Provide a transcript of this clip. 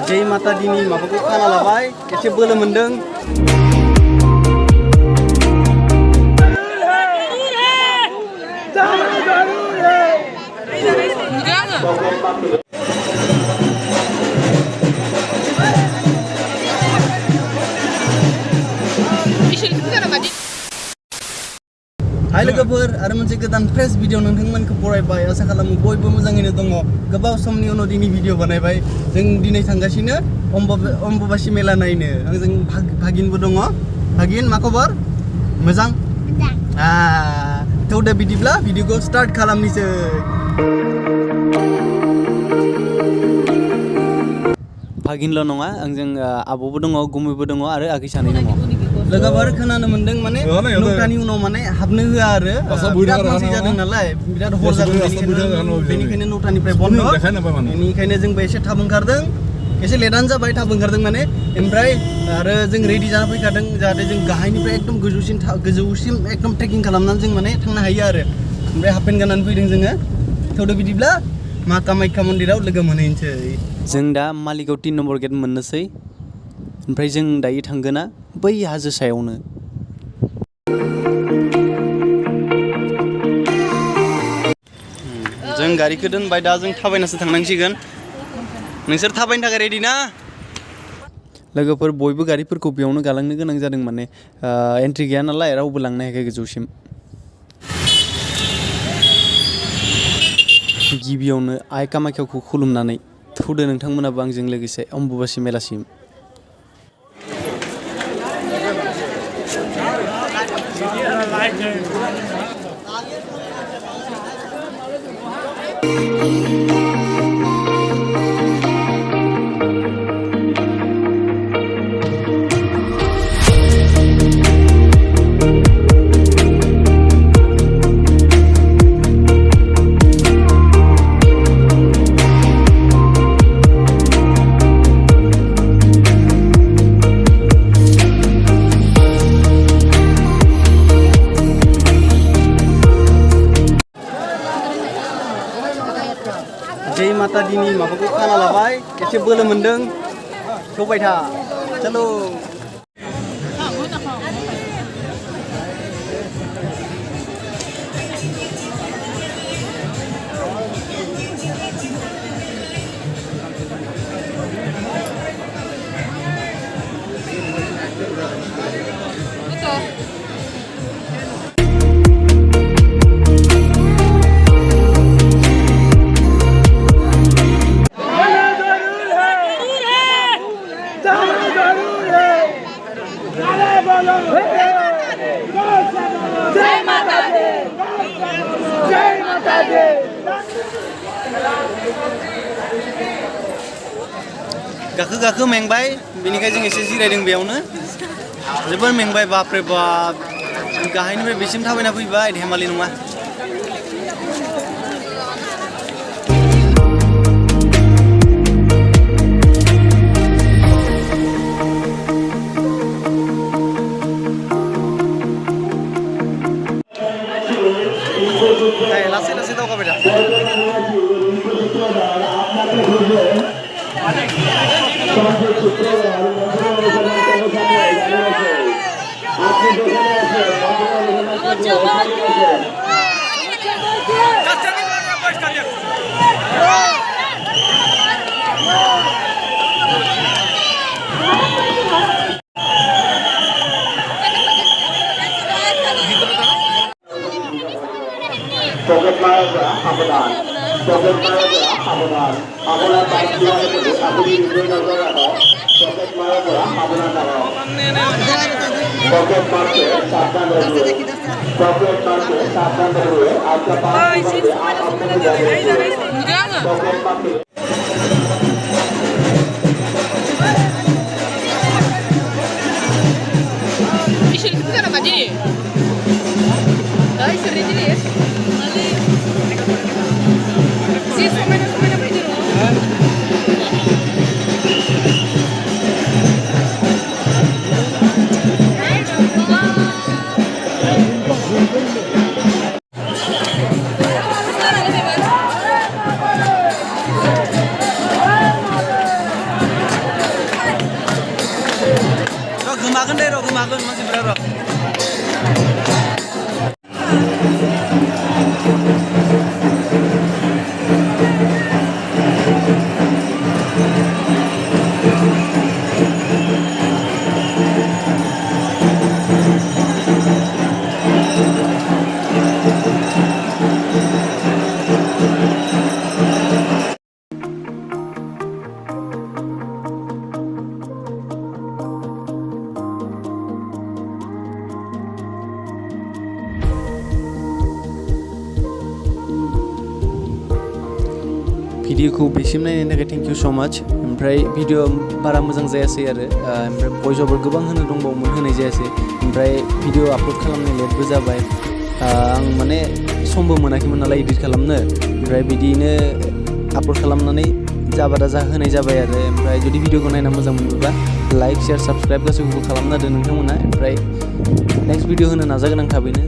Jai Mata Dini mabaku kana labai एसे बोलो मोनदों Hai लोगोफोर आरो मोनसे गोदान फ्रेश भिडिअ नोंथांमोनखौ बरायबाय आसा खालामो बयबो मोजाङैनो दङ गोबाव समनि उनाव दिनै भिडिअ बानायबाय जों दिनै थांगासिनो अम्बुबासि मेला नायनो आंजों भागिनबो दङ भागिन मा खबर मोजां थ' दा बिदिब्ला भिडिअखौ स्टार्ट खालामनिसै भागिनल' नङा आंजों आब'बो दङ गुमैबो दङ आरो आगै सानै दङ लोगोफोर खोनानो मोनदों माने नौटानि उनाव माने हाबनो होआ आरो बिराद मानसि जादों नालाय बिराद हर जागोन बेनिखायनो नौटानिफ्राय बन्द बेनिखायनो जोंबो एसे थाब ओंखारदों एसे लेटानो जाबाय थाब ओंखारदों माने ओमफ्राय आरो जों रेडि जाना फैखादों जाहाथे जों गाहायनिफ्राय एकदम गोजौसिम एकदम ट्रेकिं खालामनानै जों माने थांनो हायो आरो ओमफ्राय हाफ पेन्ट गाननानै फैदों जोङो थौदो बिदिब्ला मा कामाख्या मन्दिराव लोगो मोनहैनोसै जों दा मालिगाव 3 नम्बर गेट मोननोसै ओमफ्राय जों दायो थांगोना बै हाजो सायावनो जों गारिखौ दोनबाय दा जों थाबायनासो थांनांसिगोन नोंसोर थाबायनो थाखाय रेडि ना लोगोफोर बयबो गारिफोरखौ बेयावनो गालांनो गोनां जादों माने एन्ट्रि गैया नालाय रावबो लांनो हायाखै गोजौसिम गिबियावनो आइ कामाख्याखौ खुलुमनानै थौदो नोंथांमोनाबो आंजों लोगोसे Ambubachi मेलासिम Jai Mata Dini mabaku kana labai एसे बोलो मोनदों थौबाय था चलो Jai Mata Di Jai Mata Di गाखो मेंबाय बेनिखाय जों एसे जिरायदों बेयावनो जोबोर मेंबाय बापरे बाप गाहायनिफ्राय बेसिम थाबायना फैबाय धेमालि नङा लासै लासै दावगाबाय दा Pocket Maya Hamadan. Pocket Maya Hamadan. Hamadan baik dia itu aku di dunia negara. Pocket Maya Hamadan negara. Pocket Maya sabdan dulu. Pocket Maya sabdan dulu. Apa Pocket Maya. गोमागोन दे र' गोमागोन मानसिफ्रा र' भिडिअखौ बेसिम नायनायनि थाखाय थेंक इउ स' माच ओमफ्राय video बारा मोजां जायासै आरो ओमफ्राय भइस अभार गोबां होनो दंबावोमोन होनाय जायासै ओमफ्राय भिडिअ आपल'ड खालामनाय लेटबो जाबाय आं माने समबो मोनाखैमोन नालाय एडिट खालामनो ओमफ्राय बिदिनो आपल'ड खालामनानै जाबादा होनाय जाबाय आरो ओमफ्राय जुदि भिडिअखौ नायना मोजां मोनोबा लाइक शेयार साबस्क्राइब गासैखौबो खालामना दोन नोंथांमोना ओमफ्राय नेक्स्ट भिडिअ होनो नाजागोन आं थाबैनो